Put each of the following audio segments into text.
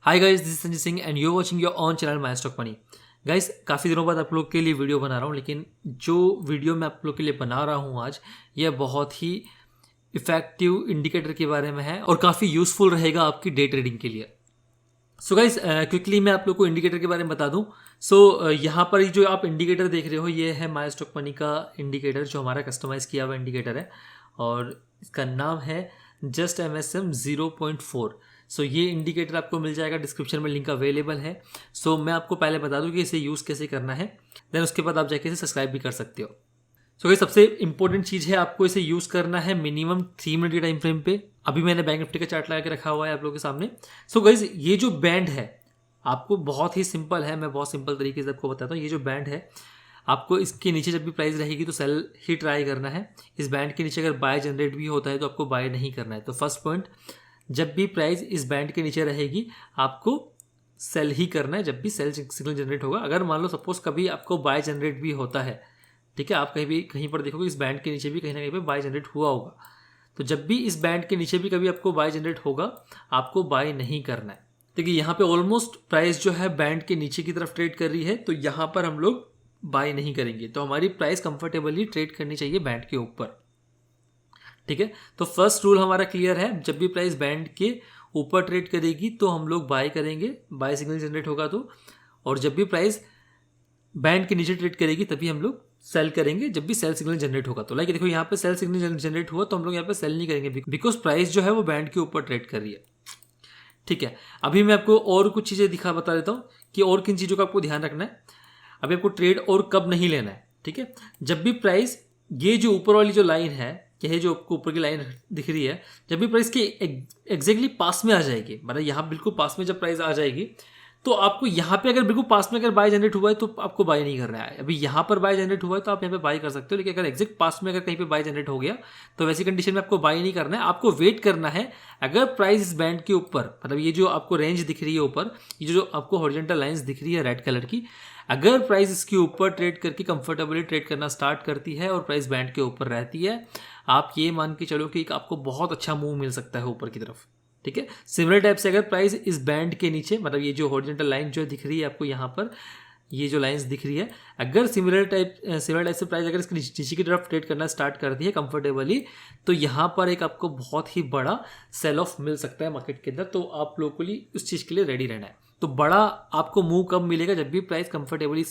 Hi guys, this is Sanjay Singh and you watching your on channel my stock money. Guys, काफ़ी दिनों बाद आप लोग के लिए वीडियो बना रहा हूँ, लेकिन जो वीडियो मैं आप लोग के लिए बना रहा हूँ आज, यह बहुत ही इफेक्टिव इंडिकेटर के बारे में है और काफ़ी यूजफुल रहेगा आपकी डे ट्रेडिंग के लिए। सो गाइस, क्विकली मैं आप लोग को इंडिकेटर के बारे में बता दूं। यहाँ पर जो आप इंडिकेटर देख रहे हो, ये है माय स्टॉक मनी का इंडिकेटर, जो हमारा कस्टमाइज किया हुआ इंडिकेटर है और इसका नाम है जस्ट MSM 0.4। ये इंडिकेटर आपको मिल जाएगा, डिस्क्रिप्शन में लिंक अवेलेबल है। मैं आपको पहले बता दूं कि इसे यूज़ कैसे करना है, देन उसके बाद आप जाके इसे सब्सक्राइब भी कर सकते हो। गाइस, सबसे इंपॉर्टेंट चीज़ है, आपको इसे यूज़ करना है मिनिमम 3 मिनट के टाइम फ्रेम पे। अभी मैंने बैंक निफ्टी का चार्ट लगा के रखा हुआ है आप लोगों के सामने। गाइस, ये जो बैंड है आपको बहुत ही सिंपल है, मैं बहुत सिंपल तरीके से आपको बताता हूँ। ये जो बैंड है, आपको इसके नीचे जब भी प्राइस रहेगी तो सेल ही ट्राई करना है। इस बैंड के नीचे अगर बाय जनरेट भी होता है तो आपको बाय नहीं करना है। तो फर्स्ट पॉइंट, जब भी प्राइस इस बैंड के नीचे रहेगी आपको सेल ही करना है जब भी सेल सिग्नल जनरेट होगा। अगर मान लो सपोज कभी आपको बाय जनरेट भी होता है, ठीक है, आप कहीं पर देखोगे इस बैंड के नीचे भी कहीं ना कहीं पे बाय जनरेट हुआ होगा, तो जब भी इस बैंड के नीचे भी कभी आपको बाय जनरेट होगा, आपको बाय नहीं करना है। देखिए, यहाँ पे ऑलमोस्ट प्राइस जो है बैंड के नीचे की तरफ ट्रेड कर रही है, तो यहाँ पर हम लोग बाय नहीं करेंगे। तो हमारी प्राइस कंफर्टेबली ट्रेड करनी चाहिए बैंड के ऊपर, ठीक है। तो फर्स्ट रूल हमारा क्लियर है, जब भी प्राइस बैंड के ऊपर ट्रेड करेगी तो हम लोग बाय करेंगे, बाय सिग्नल जनरेट होगा तो। और जब भी प्राइस बैंड के नीचे ट्रेड करेगी तभी हम लोग सेल करेंगे, जब भी सेल सिग्नल जनरेट होगा। तो लाइक देखो, यहाँ पे सेल सिग्नल जनरेट हुआ तो हम लोग यहाँ पे सेल नहीं करेंगे, बिकॉज प्राइस जो है वो बैंड के ऊपर ट्रेड कर रही है, ठीक है। अभी मैं आपको और कुछ चीज़ें बता देता हूँ कि और किन चीज़ों का आपको ध्यान रखना है। अभी आपको ट्रेड और कब नहीं लेना है, ठीक है। जब भी प्राइस, ये जो ऊपर वाली जो लाइन है, यह जो आपको ऊपर की लाइन दिख रही है, जब भी प्राइस के एग्जैक्टली पास में आ जाएगी, मतलब यहाँ बिल्कुल पास में जब प्राइस आ जाएगी, तो आपको यहाँ पे अगर बिल्कुल पास में अगर बाय जनरेट हुआ है तो आपको बाय नहीं करना है। अभी यहाँ पर बाय जनरेट हुआ है तो आप यहाँ पे बाय कर सकते हो, लेकिन अगर एग्जैक्ट पास में अगर कहीं पे बाय जनरेट हो गया तो वैसी कंडीशन में आपको बाय नहीं करना है, आपको वेट करना है। अगर प्राइस इस बैंड के ऊपर, मतलब ये जो आपको रेंज दिख रही है ऊपर, ये जो आपको हॉरिजॉन्टल लाइंस दिख रही है रेड कलर की, अगर प्राइस इसके ऊपर ट्रेड करके कंफर्टेबली ट्रेड करना स्टार्ट करती है और प्राइस बैंड के ऊपर रहती है, आप ये मान के चलो कि आपको बहुत अच्छा मूव मिल सकता है ऊपर की तरफ, ठीक है। सिमिलर टाइप से अगर प्राइस इस बैंड के नीचे, मतलब ये जो हॉरिजॉन्टल लाइन जो दिख रही है आपको यहाँ पर, ये जो लाइंस दिख रही है, अगर सिमिलर टाइप से प्राइस अगर इसके नीचे की तरफ ट्रेड करना स्टार्ट करती है कंफर्टेबली, तो यहाँ पर एक आपको बहुत ही बड़ा सेल ऑफ मिल सकता है मार्केट के अंदर। तो आप लोगों को लिए उस चीज़ के लिए रेडी रहना है। तो बड़ा आपको मूव कब मिलेगा, जब भी प्राइस कंफर्टेबली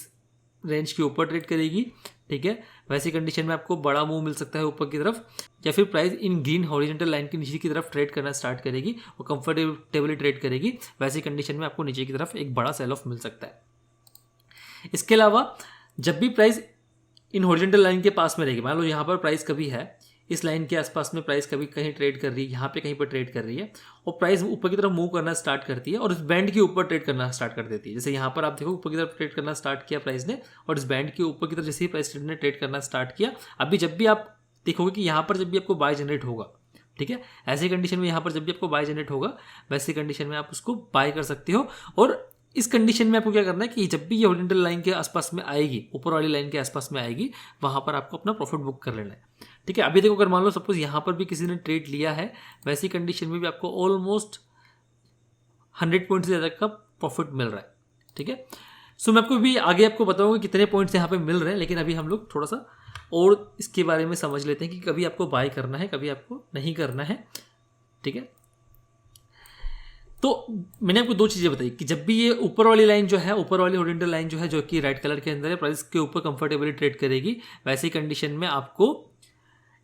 रेंज के ऊपर ट्रेड करेगी, ठीक है। वैसी कंडीशन में आपको बड़ा मूव मिल सकता है ऊपर की तरफ, या फिर price in green horizontal line के नीचे की तरफ ट्रेड करना स्टार्ट करेगी और कंफर्टेबली ट्रेड करेगी, वैसी कंडीशन में आपको नीचे की तरफ एक बड़ा सेल ऑफ मिल सकता है। इसके अलावा जब भी प्राइस इन हॉरिजॉन्टल लाइन के पास में रहेगी, मान लो यहाँ पर प्राइस कभी है इस लाइन के आसपास में, प्राइस कभी कहीं ट्रेड कर रही है, यहाँ पे कहीं पर ट्रेड कर रही है, और प्राइस ऊपर की तरफ मूव करना स्टार्ट करती है और इस बैंड के ऊपर ट्रेड करना स्टार्ट कर देती है। जैसे यहाँ पर आप देखो, ऊपर की तरफ ट्रेड करना स्टार्ट किया प्राइस ने, और इस बैंड के ऊपर की तरफ जैसे ही प्राइस ने ट्रेड करना स्टार्ट किया, अभी जब भी आप देखोगे कि यहाँ पर जब भी आपको बाय जनरेट होगा, ठीक है, ऐसी कंडीशन में यहाँ पर जब भी आपको बाय जनरेट होगा, वैसी कंडीशन में आप उसको बाय कर सकते हो। और इस कंडीशन में आपको क्या करना है कि जब भी ये हॉरिजॉन्टल लाइन के आसपास में आएगी, ऊपर वाली लाइन के आसपास में आएगी, वहां पर आपको अपना प्रॉफिट बुक कर लेना है, ठीक है। अभी देखो, अगर मान लो सपोज यहाँ पर भी किसी ने ट्रेड लिया है, वैसी कंडीशन में भी आपको ऑलमोस्ट 100 पॉइंट से ज़्यादा का प्रॉफिट मिल रहा है, ठीक है। मैं आपको भी आगे आपको बताऊंगा कितने पॉइंट्स यहाँ पे मिल रहे हैं, लेकिन अभी हम लोग थोड़ा सा और इसके बारे में समझ लेते हैं कि कभी आपको बाय करना है, कभी आपको नहीं करना है, ठीक है। तो मैंने आपको दो चीज़ें बताई कि जब भी ये ऊपर वाली लाइन जो है, ऊपर वाली हॉरिजॉन्टल लाइन जो है, जो कि रेड कलर के अंदर है, प्राइस के ऊपर कंफर्टेबली ट्रेड करेगी, वैसी कंडीशन में आपको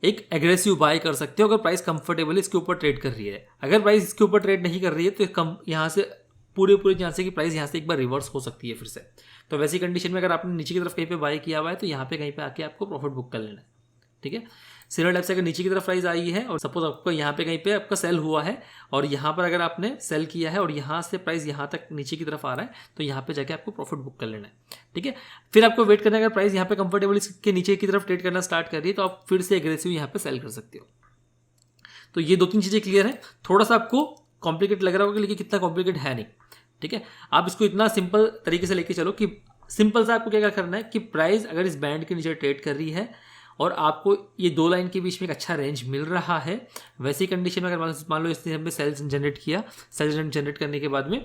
एक एग्रेसिव बाय कर सकते हो अगर प्राइस कंफर्टेबली इसके ऊपर ट्रेड कर रही है। अगर प्राइस इसके ऊपर ट्रेड नहीं कर रही है तो यहाँ से पूरे यहाँ से कि प्राइस यहाँ से एक बार रिवर्स हो सकती है फिर से। तो वैसी कंडीशन में अगर आपने नीचे की तरफ कहीं पे बाय किया हुआ है तो यहाँ पे कहीं पे आके आपको प्रॉफिट बुक कर लेना है, ठीक है। सिमिलर टाइप से अगर नीचे की तरफ प्राइस आई है और सपोज आपको यहाँ पे कहीं पे आपका सेल हुआ है, और यहाँ पर अगर आपने सेल किया है और यहाँ से प्राइस यहाँ तक नीचे की तरफ आ रहा है, तो यहाँ पे जाके आपको प्रॉफिट बुक कर लेना है, ठीक है। फिर आपको वेट करना है, अगर प्राइस यहाँ पे कंफर्टेबली के नीचे की तरफ ट्रेड करना स्टार्ट कर रही है तो आप फिर से एग्रेसिव यहाँ पे सेल कर सकते हो। तो ये 2-3 चीज़ें क्लियर है। थोड़ा सा आपको कॉम्प्लिकेट लग रहा होगा, लेकिन कितना कॉम्प्लिकेट है नहीं, ठीक है। आप इसको इतना सिंपल तरीके से लेके चलो कि सिंपल सा आपको क्या करना है कि प्राइस अगर इस बैंड के नीचे ट्रेड कर रही है और आपको ये दो लाइन के बीच में एक अच्छा रेंज मिल रहा है, वैसी कंडीशन में अगर मान लो इसने हमने सेल्स जनरेट किया, सेल्स जनरेट करने के बाद में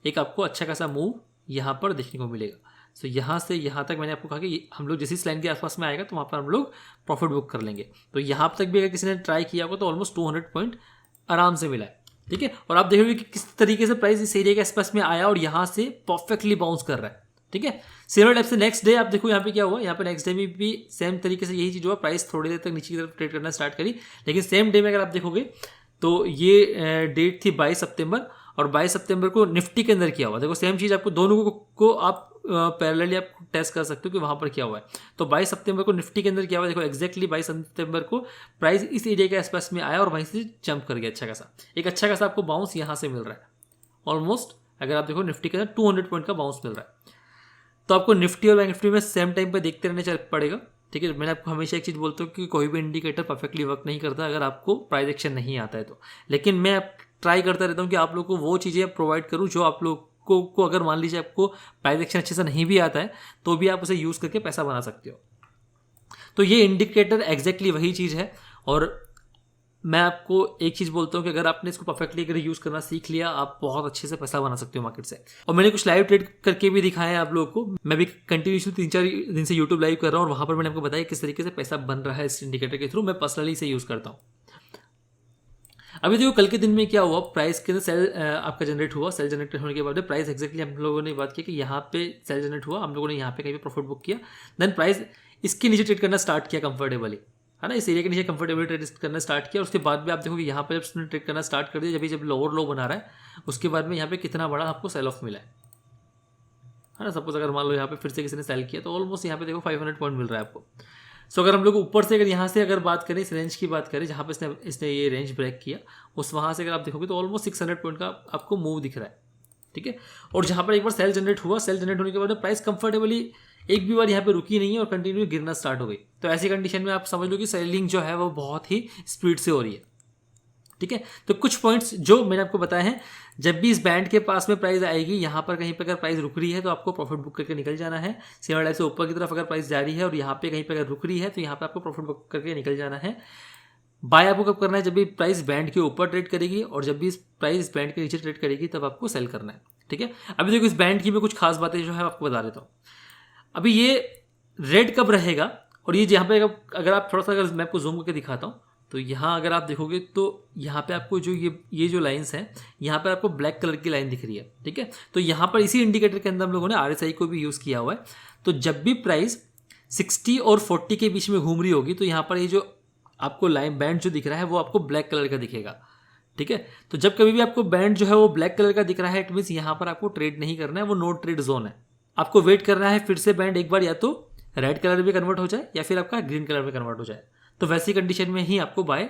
एक आपको अच्छा खासा मूव यहाँ पर देखने को मिलेगा। सो यहाँ से यहाँ तक मैंने आपको कहा कि हम लोग जिस लाइन के आसपास में आएगा तो वहाँ पर हम लोग प्रॉफिट बुक कर लेंगे। तो यहाँ तक भी अगर किसी ने ट्राई किया होगा तो ऑलमोस्ट 200 पॉइंट आराम से मिला है, ठीक है। और आप देखोगे कि किस तरीके से प्राइस इस एरिया के आसपास में आया और यहाँ से परफेक्टली बाउंस कर रहा है, ठीक है। सिमिलर टाइप से नेक्स्ट डे आप देखो यहाँ पे क्या हुआ, यहाँ पे नेक्स्ट डे में भी सेम तरीके से यही चीज़ हुआ, प्राइस थोड़ी देर तक नीचे की तरफ ट्रेड करना स्टार्ट करी, लेकिन सेम डे में अगर आप देखोगे तो ये डेट थी 22 सितंबर और 22 सितंबर को निफ्टी के अंदर किया हुआ। देखो सेम चीज़ आपको दोनों को आप पैरेलली आप टेस्ट कर सकते हो कि वहाँ पर क्या हुआ है। तो 22 सितंबर को निफ्टी के अंदर क्या हुआ, देखो एक्जैक्टली 22 सितंबर को प्राइस इस एरिया के आसपास में आया और वहीं से जंप कर गया एक अच्छा खासा आपको बाउंस यहाँ से मिल रहा है। ऑलमोस्ट अगर आप देखो निफ्टी के अंदर 200 पॉइंट का बाउंस मिल रहा है। तो आपको निफ्टी और बैंक निफ्टी में सेम टाइम पर देखते रहने पड़ेगा, ठीक है। मैंने आपको हमेशा एक चीज़ बोलता हूँ कि कोई भी इंडिकेटर परफेक्टली वर्क नहीं करता अगर आपको प्राइस एक्शन नहीं आता है तो, लेकिन मैं ट्राई करता रहता हूँ कि आप लोग को वो चीज़ें प्रोवाइड करूँ जो आप लोग को अगर मान लीजिए आपको प्राइस एक्शन अच्छे से नहीं भी आता है तो भी आप उसे यूज़ करके पैसा बना सकते हो। तो ये इंडिकेटर एग्जैक्टली वही चीज़ है। और मैं आपको एक चीज़ बोलता हूँ कि अगर आपने इसको परफेक्टली अगर यूज़ करना सीख लिया आप बहुत अच्छे से पैसा बना सकते हो मार्केट से। और मैंने कुछ लाइव ट्रेड करके भी दिखाया है आप लोगों को। मैं भी कंटिन्यूसली 3-4 दिन से यूट्यूब लाइव कर रहा हूँ और वहाँ पर मैंने आपको बताया किस तरीके से पैसा बन रहा है इस इंडिकेटर के थ्रू। मैं पर्सनली इसे यूज़ करता हूँ। अभी देखो कल के दिन में क्या हुआ, प्राइस के अंदर सेल आपका जनरेट हुआ। सेल जनरेट होने के बाद प्राइस एक्जैक्टली हम लोगों ने बात की कि यहाँ पे सेल जनरेट हुआ, हम लोगों ने यहाँ पे कहीं पे प्रॉफिट बुक किया, देन प्राइस इसके नीचे ट्रेड करना स्टार्ट किया कंफर्टेबली, है ना। इस एरिया के नीचे कंफर्टेबली ट्रेड करना स्टार्ट किया। उसके बाद भी आप देखोगे यहाँ पे जब उसने ट्रेड करना स्टार्ट कर दिया, जब लोअर लो बना रहा है, उसके बाद में यहाँ पे कितना बड़ा आपको सेल ऑफ मिला है ना। सपोज अगर मान लो यहाँ पे फिर से किसी ने सेल किया तो ऑलमोस्ट यहाँ पे देखो 500 पॉइंट मिल रहा है आपको। सो अगर हम लोग ऊपर से अगर यहाँ से अगर बात करें, इस रेंज की बात करें जहाँ पे इसने ये रेंज ब्रेक किया, उस वहाँ से अगर आप देखोगे तो ऑलमोस्ट 600 पॉइंट का आपको मूव दिख रहा है, ठीक है। और जहाँ पर एक बार सेल जनरेट हुआ, सेल जनरेट होने के बाद प्राइस कंफर्टेबली एक भी बार यहाँ पे रुकी नहीं है और कंटिन्यू गिरना स्टार्ट हो गई। तो ऐसी कंडीशन में आप समझ लो कि सेलिंग जो है वो बहुत ही स्पीड से हो रही है, ठीक है। तो कुछ पॉइंट्स जो मैंने आपको बताए हैं, जब भी इस बैंड के पास में प्राइस आएगी, यहाँ पर कहीं पर अगर प्राइस रुक रही है तो आपको प्रॉफिट बुक करके निकल जाना है। सिमिलर टाइप से ऊपर की तरफ अगर प्राइस जा रही है और यहाँ पे कहीं पर अगर रुक रही है तो यहाँ पे आपको प्रॉफिट बुक करके निकल जाना है। बाय आपको कब करना है, जब भी प्राइस बैंड के ऊपर ट्रेड करेगी और जब भी इस प्राइस बैंड के नीचे ट्रेड करेगी तब आपको सेल करना है, ठीक है। अभी देखो इस बैंड की मैं कुछ खास बातें जो है आपको बता देता हूँ। अभी ये रेड कब रहेगा और ये यहाँ पे अगर आप थोड़ा सा अगर मैं आपको जूम करके दिखाता हूँ तो यहाँ अगर आप देखोगे तो यहाँ पे आपको जो ये जो लाइंस हैं, यहाँ पर आपको ब्लैक कलर की लाइन दिख रही है, ठीक है। तो यहाँ पर इसी इंडिकेटर के अंदर हम लोगों ने RSI को भी यूज़ किया हुआ है। तो जब भी प्राइस 60 और 40 के बीच में घूम रही होगी तो यहाँ पर ये जो आपको लाइन बैंड जो दिख रहा है वो आपको ब्लैक कलर का दिखेगा, ठीक है। तो जब कभी भी आपको बैंड जो है वो ब्लैक कलर का दिख रहा है, इट मीन्स यहाँ पर आपको ट्रेड नहीं करना है, वो नो ट्रेड जोन है। आपको वेट करना है फिर से बैंड एक बार या तो रेड कलर में कन्वर्ट हो जाए या फिर आपका ग्रीन कलर में कन्वर्ट हो जाए। तो वैसी कंडीशन में ही आपको बाय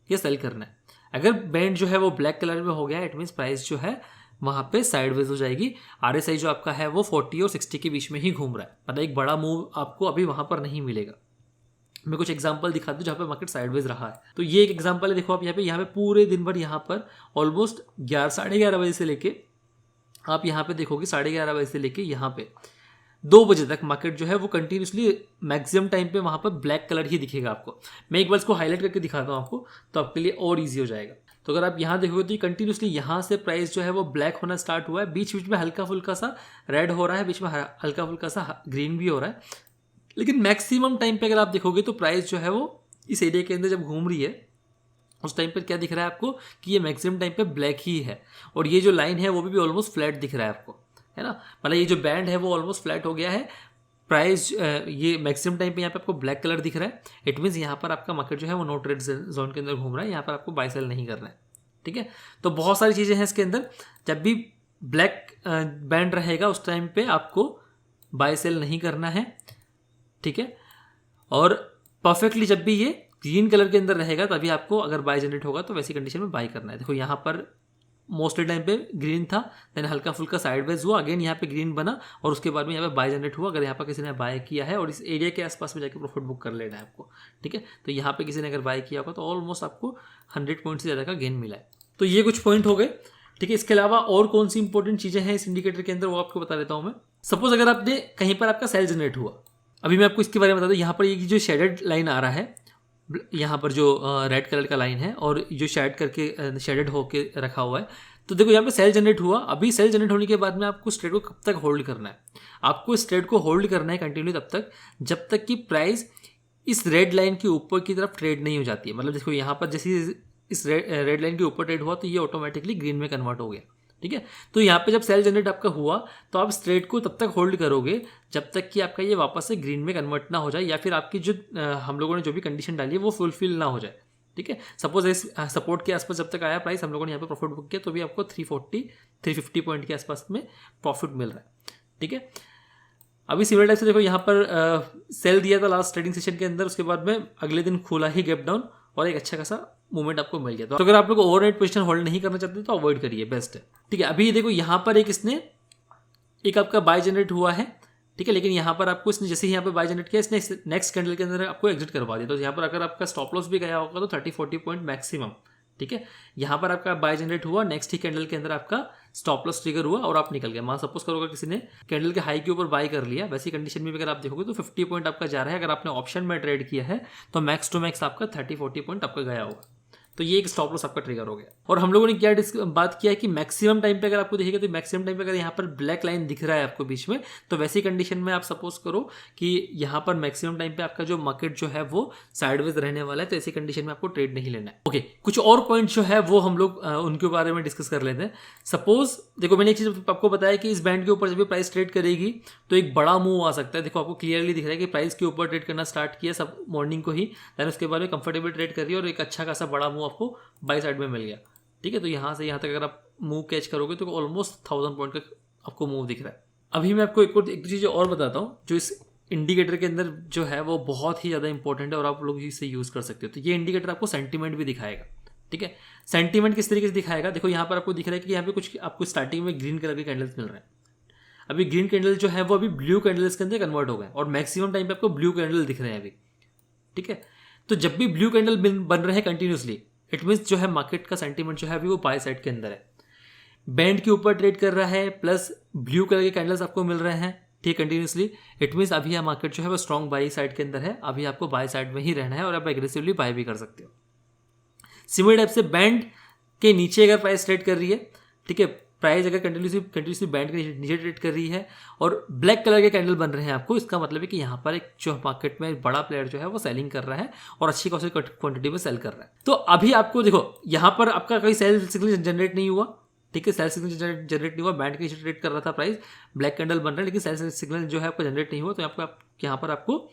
या सेल करना है। अगर बैंड जो है वो ब्लैक कलर में हो गया, इट मीन्स प्राइस जो है वहाँ पे साइडवेज हो जाएगी। RSI जो आपका है वो 40 और 60 के बीच में ही घूम रहा है, मतलब एक बड़ा मूव आपको अभी वहाँ पर नहीं मिलेगा। मैं कुछ एग्जांपल दिखा दूँ जहाँ पे मार्केट साइडवेज रहा है। तो ये एक एग्जांपल है, देखो आप यहाँ पे पूरे दिन भर यहाँ पर ऑलमोस्ट 11-11:30 बजे से लेके आप यहाँ पे देखोगे 11:30 बजे से लेके यहाँ पे 2 बजे तक मार्केट जो है वो कंटिन्यूसली मैक्सिमम टाइम पे वहाँ पर ब्लैक कलर ही दिखेगा आपको। मैं एक बार इसको हाईलाइट करके दिखाता हूँ आपको तो आपके लिए और ईजी हो जाएगा। तो अगर आप यहाँ देखोगे तो कंटिन्यूसली यहाँ से प्राइस जो है वो ब्लैक होना स्टार्ट हुआ है, बीच बीच में हल्का फुल्का सा रेड हो रहा है, बीच में हल्का फुल्का सा ग्रीन भी हो रहा है, लेकिन मैक्सिमम टाइम पे अगर आप देखोगे तो प्राइस जो है वो इस एरिया के अंदर जब घूम रही है उस टाइम पर क्या दिख रहा है आपको कि ये मैक्सिमम टाइम पे ब्लैक ही है। और ये जो लाइन है वो भी ऑलमोस्ट फ्लैट दिख रहा है आपको, है ना। मतलब ये जो बैंड है वो ऑलमोस्ट फ्लैट हो गया है। प्राइस ये मैक्सिमम टाइम पे यहाँ पे आपको ब्लैक कलर दिख रहा है, इट मीन्स यहाँ पर आपका मार्केट जो है वो नो ट्रेड जोन के अंदर घूम रहा है, यहाँ पर आपको बाय सेल नहीं करना है, ठीक है। तो बहुत सारी चीज़ें हैं इसके अंदर। जब भी ब्लैक बैंड रहेगा उस टाइम पे आपको बाय सेल नहीं करना है, ठीक है। और परफेक्टली जब भी ये ग्रीन कलर के अंदर रहेगा तभी आपको अगर बाय जनरेट होगा तो वैसी कंडीशन में बाय करना है। देखो यहाँ पर मोस्टली टाइम पे ग्रीन था, देन हल्का फुल्का साइडवेज हुआ, अगेन यहाँ पे ग्रीन बना और उसके बाद में यहाँ पे बाय जनरेट हुआ। अगर यहाँ पर किसी ने बाय किया है और इस एरिया के आसपास में जाकर प्रॉफिट बुक कर लेना है आपको, ठीक है। तो यहाँ पे किसी ने अगर बाय किया होगा तो ऑलमोस्ट आपको 100 पॉइंट से ज़्यादा का गेन मिला है। तो ये कुछ पॉइंट हो गए, ठीक है। इसके अलावा और कौन सी इंपॉर्टेंट चीज़ें हैं इस इंडिकेटर के अंदर वो आपको बता देता हूँ मैं। सपोज अगर आपने कहीं पर आपका सेल जनरेट हुआ, अभी मैं आपको इसके बारे में बता दूँ। यहाँ पर ये जो शेडेड लाइन आ रहा है, यहाँ पर जो रेड कलर का लाइन है और जो शेड करके शेडेड होके रखा हुआ है, तो देखो यहाँ पे सेल जनरेट हुआ, अभी सेल जनरेट होने के बाद में आपको इस ट्रेड को कब तक होल्ड करना है, आपको इस ट्रेड को होल्ड करना है कंटिन्यू तब तक जब तक कि प्राइस इस रेड लाइन के ऊपर की तरफ ट्रेड नहीं हो जाती है। मतलब देखो यहाँ पर जैसे इस रेड लाइन के ऊपर ट्रेड हुआ तो ये ऑटोमेटिकली ग्रीन में कन्वर्ट हो गया, ठीक है। तो यहाँ पे जब सेल जनरेट आपका हुआ तो आप इस ट्रेड को तब तक होल्ड करोगे जब तक कि आपका ये वापस से ग्रीन में कन्वर्ट ना हो जाए, या फिर आपकी जो हम लोगों ने जो भी कंडीशन डाली है वो फुलफिल ना हो जाए, ठीक है। सपोज इस सपोर्ट के आसपास जब तक आया प्राइस, हम लोगों ने यहाँ पे प्रॉफिट बुक किया तो भी आपको 350 पॉइंट के आसपास में प्रॉफिट मिल रहा है, ठीक है। अभी सिमिलर टाइप से देखो यहाँ पर सेल दिया था लास्ट ट्रेडिंग सेशन के अंदर, उसके बाद में अगले दिन खुला ही गैप डाउन और एक अच्छा खासा मूवमेंट आपको मिल गया। तो अगर आप लोग ओवरनाइट पोजीशन होल्ड नहीं करना चाहते तो अवॉइड करिए, बेस्ट है, ठीक है। अभी देखो यहाँ पर एक आपका बाय जनरेट हुआ है, ठीक है, लेकिन यहाँ पर आपको इसने जैसे ही यहाँ पे बाय जनरेट किया इसने नेक्स्ट कैंडल के अंदर आपको एग्जिट करवा दिया। तो यहाँ पर अगर आपका स्टॉप लॉस भी गया होगा तो 30-40 पॉइंट मैक्सिमम, ठीक है। यहाँ पर आपका बाय जनरेट हुआ, नेक्स्ट ही कैंडल के अंदर आपका स्टॉप लॉस ट्रिगर हुआ और आप निकल गए। मान सपोज करो अगर किसी ने कैंडल के हाई के ऊपर बाय कर लिया, वैसी कंडीशन में भी अगर आप देखोगे तो 50 पॉइंट आपका जा रहा है। अगर आपने ऑप्शन में ट्रेड किया है तो मैक्स टू मैक्स आपका 30-40 पॉइंट आपका गया होगा, तो ये एक स्टॉप लॉस आपका ट्रिगर हो गया। और हम लोगों ने क्या बात किया है कि मैक्सिमम टाइम पे अगर आपको देखिएगा तो मैक्सिमम टाइम पे अगर यहाँ पर ब्लैक लाइन दिख रहा है आपको बीच में, तो वैसी कंडीशन में आप सपोज करो कि यहाँ पर मैक्सिमम टाइम पे आपका जो मार्केट जो है वो साइडवेज रहने वाला है, तो ऐसी कंडीशन में आपको ट्रेड नहीं लेना है। ओके, कुछ और पॉइंट जो है वो हम लोग उनके बारे में डिस्कस कर लेते हैं। सपोज देखो मैंने एक चीज आपको बताया कि इस बैंड के ऊपर जब भी प्राइस ट्रेड करेगी तो एक बड़ा मूव आ सकता है। देखो आपको क्लियरली दिख रहा है कि प्राइस के ऊपर ट्रेड करना स्टार्ट किया सब मॉर्निंग को ही, देन उसके बाद में कंफर्टेबल ट्रेड कर रही है और एक अच्छा खासा बड़ा मूव आपको बाई साइड में मिल गया, ठीक है। तो यहाँ से यहाँ तक अगर आप मूव कैच करोगे तो ऑलमोस्ट 1000 पॉइंट का आपको मूव दिख रहा है। अभी मैं आपको एक चीज़ और बताता हूँ जो इस इंडिकेटर के अंदर जो है वो बहुत ही ज़्यादा इंपॉर्टेंट है और आप लोग इसे यूज़ कर सकते हो। तो ये इंडिकेटर आपको सेंटीमेंट भी दिखाएगा, ठीक है। सेंटीमेंट किस तरीके से दिखाएगा, देखो यहाँ पर आपको दिख रहा है कि यहाँ पे कुछ आपको स्टार्टिंग में ग्रीन कलर के कैंडल्स मिल रहे हैं। अभी ग्रीन कैंडल जो है वो अभी ब्लू कैंडल्स के अंदर कन्वर्ट हो गए और मैक्सिमम टाइम पे आपको ब्लू कैंडल दिख रहे हैं अभी, ठीक है। तो जब भी ब्लू कैंडल बन रहे हैं कंटिन्यूसली, इट मीन्स जो है मार्केट का सेंटीमेंट जो है अभी वो बाय साइड के अंदर है, बैंड के ऊपर ट्रेड कर रहा है, प्लस ब्लू कलर के कैंडल्स आपको मिल रहे हैं, ठीक, कंटिन्यूसली। इट मीन्स अभी यह मार्केट जो है वो स्ट्रॉन्ग बाई साइड के अंदर है, अभी आपको बाय साइड में ही रहना है और आप एग्रेसिवली बाय भी कर सकते हो। सिमिलर टाइप से बैंड के नीचे अगर प्राइस ट्रेड कर रही है, ठीक है, प्राइस अगर कंटिन्यूसली बैंड के नीचे ट्रेड कर रही है और ब्लैक कलर के कैंडल बन रहे हैं आपको, इसका मतलब है कि यहाँ पर एक जो मार्केट में एक बड़ा प्लेयर जो है वो सेलिंग कर रहा है और अच्छी खासी क्वांटिटी में सेल कर रहा है। तो अभी आपको देखो यहाँ पर आपका कोई सेल सिग्नल जनरेट नहीं हुआ, ठीक है, सेल सिग्नल जनरेट नहीं हुआ, बैंड के नीचे ट्रेड कर रहा था प्राइस, ब्लैक कैंडल बन रहा है, लेकिन सेल सिग्नल जो है आपको जनरेट नहीं हुआ, तो यहाँ पर आपको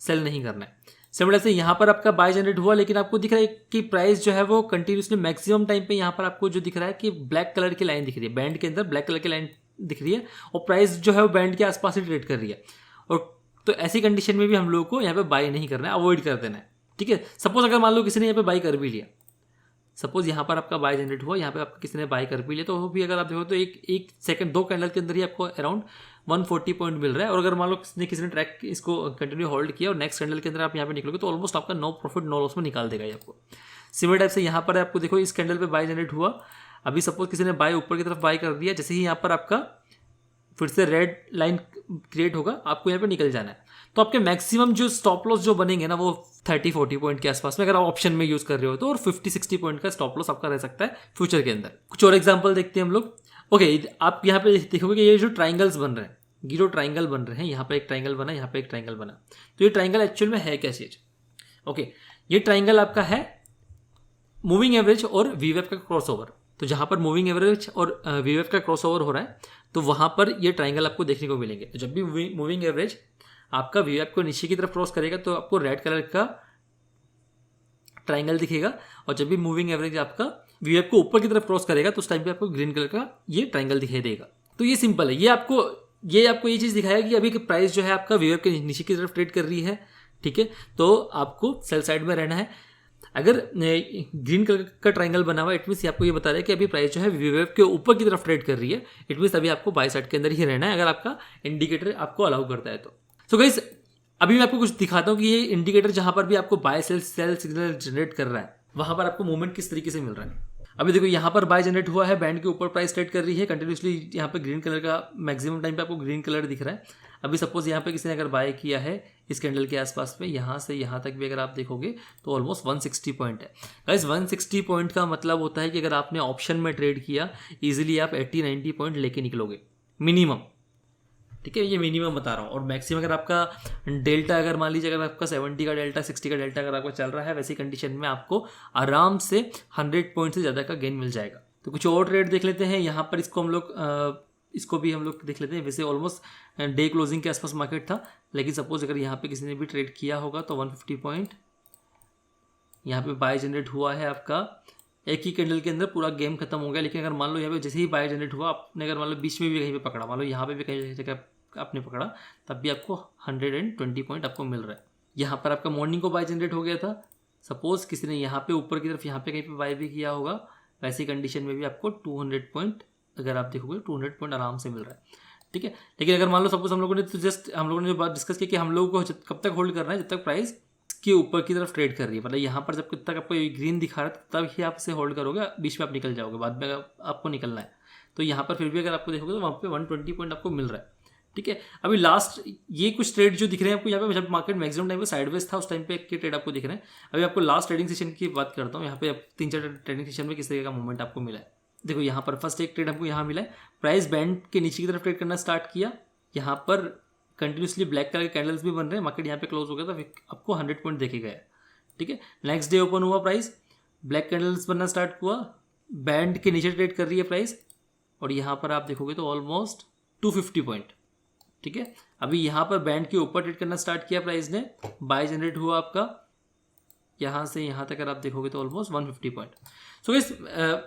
सेल नहीं करना है। सिमिलर से यहाँ पर आपका बाय जनरेट हुआ, लेकिन आपको दिख रहा है कि प्राइस जो है वो कंटिन्यूसली मैक्सिमम टाइम पे यहाँ पर आपको जो दिख रहा है कि ब्लैक कलर की लाइन दिख रही है, बैंड के अंदर ब्लैक कलर की लाइन दिख रही है और प्राइस जो है वो बैंड के आसपास ही ट्रेड कर रही है। और तो ऐसी कंडीशन में भी हम लोगों को यहाँ पे बाय नहीं करना है, अवॉइड कर देना है, ठीक है। सपोज अगर मान लो किसी ने यहाँ पे बाय कर भी लिया, सपोज यहाँ पर आपका बाय जनरेट हुआ, यहाँ पे आपका किसी ने बाय कर भी लिया, तो वो भी अगर आप देखो तो एक सेकंड 2 कैंडल के अंदर ही आपको अराउंड 140 पॉइंट मिल रहा है। और अगर मान लो किसी ने ट्रैक इसको कंटिन्यू होल्ड किया और नेक्स्ट कैंडल के अंदर आप यहाँ पे निकलोगे तो ऑलमोस्ट आपका नो प्रॉफिट नो लॉस में निकाल देगा ये आपको। सिमिलर टाइप से यहाँ पर आपको देखो इस कैंडल पे बाय जनरेट हुआ, अभी सपोज किसी ने बाय ऊपर की तरफ बाय कर दिया, जैसे ही यहाँ पर आपका फिर से रेड लाइन क्रिएट होगा, आपको यहाँ पे निकल जाना है। तो आपके मैक्सिमम जो स्टॉप लॉस जो बनेंगे ना वो 30-40 पॉइंट के आसपास में अगर आप ऑप्शन में यूज कर रहे हो तो, और 50-60 पॉइंट का स्टॉप लॉस आपका रह सकता है फ्यूचर के अंदर। कुछ और एग्जांपल देखते हैं हम लोग। ओके, आप यहाँ पे देखोगे कि ये जो ट्राइंगल्स बन रहे हैं, ये जो ट्राइंगल बन रहे हैं, यहाँ पे एक ट्राइंगल बना, यहाँ पे एक ट्राइंगल बना, तो ये ट्राइंगल एक्चुअल में है क्या चीज? ओके, ये ट्राइंगल आपका है मूविंग एवरेज और वीवेव का क्रॉसओवर। तो जहां पर मूविंग एवरेज और वीवेव का क्रॉसओवर हो रहा है तो वहां पर ये ट्राइंगल आपको देखने को मिलेंगे। तो जब भी मूविंग एवरेज आपका वीवेव को नीचे की तरफ क्रॉस करेगा तो आपको रेड कलर का ट्राइंगल दिखेगा, और जब भी मूविंग एवरेज आपका वीवेव को ऊपर की तरफ क्रॉस करेगा तो उस टाइम पे आपको ग्रीन कलर का ये ट्राइंगल दिखाई देगा। तो ये सिंपल है, ये आपको ये चीज दिखाएगा कि अभी प्राइस जो है आपका वीवेव के नीचे की तरफ ट्रेड कर रही है, ठीक है, तो आपको सेल साइड में रहना है। अगर ग्रीन कलर का ट्राइंगल बना हुआ है, इट मीन्स आपको ये बता रहा है कि अभी प्राइस जो है वीवेव के ऊपर की तरफ ट्रेड कर रही है, इट मीन्स अभी आपको बाय साइड के अंदर ही रहना है अगर आपका इंडिकेटर आपको अलाउ करता है तो। सो गाइस, अभी मैं आपको कुछ दिखाता हूँ कि ये इंडिकेटर जहां पर भी आपको बाय सेल सिग्नल जनरेट कर रहा है वहां पर आपको मूवमेंट किस तरीके से मिल रहा है। अभी देखो यहाँ पर बाय जनरेट हुआ है, बैंड के ऊपर प्राइस ट्रेड कर रही है कंटिन्यूसली, यहाँ पे ग्रीन कलर का मैक्सिमम टाइम पे आपको ग्रीन कलर दिख रहा है। अभी सपोज यहाँ पे किसी ने अगर बाय किया है इस कैंडल के आसपास में, यहाँ से यहाँ तक भी अगर आप देखोगे तो ऑलमोस्ट 160 पॉइंट है गाइस। 160 पॉइंट का मतलब होता है कि अगर आपने ऑप्शन में ट्रेड किया इजीली आप 80-90 पॉइंट लेके निकलोगे मिनिमम, ठीक है, ये मिनिमम बता रहा हूँ। और मैक्सिमम अगर आपका डेल्टा अगर मान लीजिए अगर आपका 70 का डेल्टा 60 का डेल्टा अगर आपका चल रहा है, वैसी कंडीशन में आपको आराम से 100 पॉइंट से ज़्यादा का गेन मिल जाएगा। तो कुछ और ट्रेड देख लेते हैं यहाँ पर, इसको हम लोग इसको भी हम लोग देख लेते हैं। वैसे ऑलमोस्ट डे क्लोजिंग के आसपास मार्केट था, लेकिन सपोज अगर यहाँ पे किसी ने भी ट्रेड किया होगा तो 150 पॉइंट यहाँ पे बाय जनरेट हुआ है आपका, एक ही कैंडल के अंदर पूरा गेम खत्म हो गया। लेकिन अगर मान लो यहाँ पे जैसे ही बाय जनरेट हुआ, आपने अगर मान लो बीच में भी कहीं पे पकड़ा, मान लो यहाँ पे भी कहीं जगह आपने पकड़ा, तब भी आपको 120 पॉइंट आपको मिल रहा है। यहाँ पर आपका मॉर्निंग को बाय जनरेट हो गया था, सपोज किसी ने यहाँ पे ऊपर की तरफ यहाँ पे कहीं पे बाय भी किया होगा, वैसी कंडीशन में भी आपको 200 पॉइंट अगर आप देखोगे 200 पॉइंट आराम से मिल रहा है, ठीक है। लेकिन अगर मान लो सपोज हम लोगों ने तो जस्ट हम लोगों ने जो बात डिस्कस की कि हम लोगों को कब तक होल्ड करना है, जब तक प्राइस के ऊपर की तरफ ट्रेड कर रही है, मतलब यहाँ पर जब तक आपको ग्रीन दिखा रहा है तब ही आप इसे होल्ड करोगे, बीच में आप निकल जाओगे, बाद में आपको निकलना है। तो यहाँ पर फिर भी अगर आपको देखोगे तो वहाँ पे 120 पॉइंट आपको मिल रहा है, ठीक है। अभी लास्ट ये कुछ ट्रेड जो दिख रहे हैं आपको यहाँ पे, जब मार्केट मैक्सिमम टाइम पे साइडवेज था उस टाइम पे के ट्रेड आपको दिख रहे हैं। अभी आपको लास्ट ट्रेडिंग सेशन की बात करता हूँ, यहाँ पे 3-4 ट्रेडिंग सेशन में किस तरीके का मूवमेंट आपको मिला है। देखो यहाँ पर फर्स्ट एक ट्रेड हमको यहाँ मिला है, प्राइस बैंड के नीचे की तरफ ट्रेड करना स्टार्ट किया, यहाँ पर कंटिन्यूसली ब्लैक कलर के कैंडल्स भी बन रहे हैं, मार्केट यहाँ पे क्लोज हो गया तो आपको 100 पॉइंट देखे गए, ठीक है। नेक्स्ट डे ओपन हुआ, प्राइस ब्लैक कैंडल्स बनना स्टार्ट हुआ, बैंड के नीचे ट्रेड कर रही है प्राइस, और यहाँ पर आप देखोगे तो ऑलमोस्ट 250 पॉइंट, ठीक है। अभी यहाँ पर बैंड के ऊपर ट्रेड करना स्टार्ट किया प्राइस ने, बाय जनरेट हुआ आपका यहाँ से यहाँ तक अगर आप देखोगे तो ऑलमोस्ट 150 पॉइंट। सो गाइस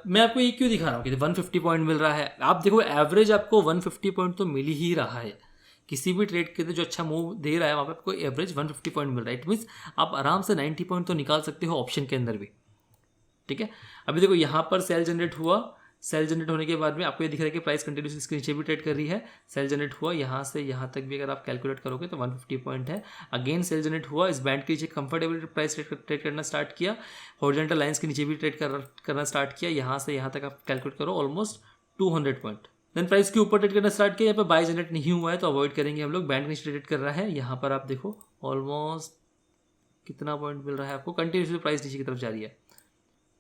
मैं आपको ये क्यों दिखा रहा हूँ कि 150 पॉइंट मिल रहा है। आप देखो एवरेज आपको 150 पॉइंट तो मिल ही रहा है, किसी भी ट्रेड के अंदर जो अच्छा मूव दे रहा है वहाँ पे आपको एवरेज 150 पॉइंट मिल रहा है। इट मीन्स आप आराम से 90 पॉइंट तो निकाल सकते हो ऑप्शन के अंदर भी, ठीक है। अभी देखो यहाँ पर सेल जनरेट हुआ, सेल जनरेट होने के बाद में आपको ये दिख रहा है कि प्राइस कंटिन्यूसली इसके नीचे भी ट्रेड कर रही है, सेल जनरेट हुआ, यहाँ से यहाँ तक भी अगर आप कैलकुलेट करोगे तो 150 पॉइंट है। अगेन सेल जनरेट हुआ, इस बैंड के नीचे कंफर्टेबल प्राइस ट्रेड करना स्टार्ट किया, हॉरिजॉन्टल लाइंस के नीचे भी ट्रेड करना स्टार्ट किया, यहाँ से यहाँ तक आप कैलकुलेट करो ऑलमोस्ट 200 पॉइंट। देन प्राइस के ऊपर ट्रेड करना स्टार्ट किया, यहाँ पर बाय जनरेट नहीं हुआ है तो अवॉइड करेंगे हम लोग, बैंड के नीचे ट्रेड कर रहा है। यहाँ पर आप देखो ऑलमोस्ट कितना पॉइंट मिल रहा है आपको, कंटिन्यूसली प्राइस नीचे की तरफ जा रही है,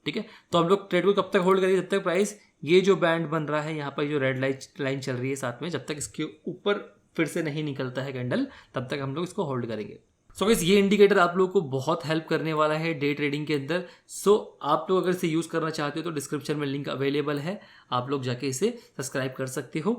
ठीक है। तो हम लोग ट्रेड को कब तक होल्ड करेंगे, जब तक प्राइस ये जो बैंड बन रहा है यहाँ पर जो रेड लाइन चल रही है साथ में, जब तक इसके ऊपर फिर से नहीं निकलता है कैंडल, तब तक हम लोग इसको होल्ड करेंगे। सो गाइस ये इंडिकेटर आप लोगों को बहुत हेल्प करने वाला है डे ट्रेडिंग के अंदर। सो आप लोग अगर इसे यूज़ करना चाहते हो तो डिस्क्रिप्शन में लिंक अवेलेबल है, आप लोग जाके इसे सब्सक्राइब कर सकते हो।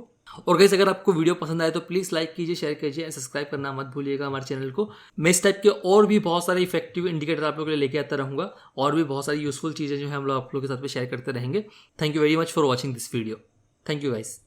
और गाइस अगर आपको वीडियो पसंद आए तो प्लीज़ लाइक कीजिए, शेयर कीजिए, सब्सक्राइब करना मत भूलिएगा हमारे चैनल को। मैं इस टाइप के और भी बहुत सारे इफेक्टिव इंडिकेटर आप लोगों के लिए लेके आता रहूँगा, और भी बहुत सारी यूजफुल चीज़ें जो है हम लोग आप लोगों के साथ में शेयर करते रहेंगे। Thank you very much for watching this video. Thank you guys.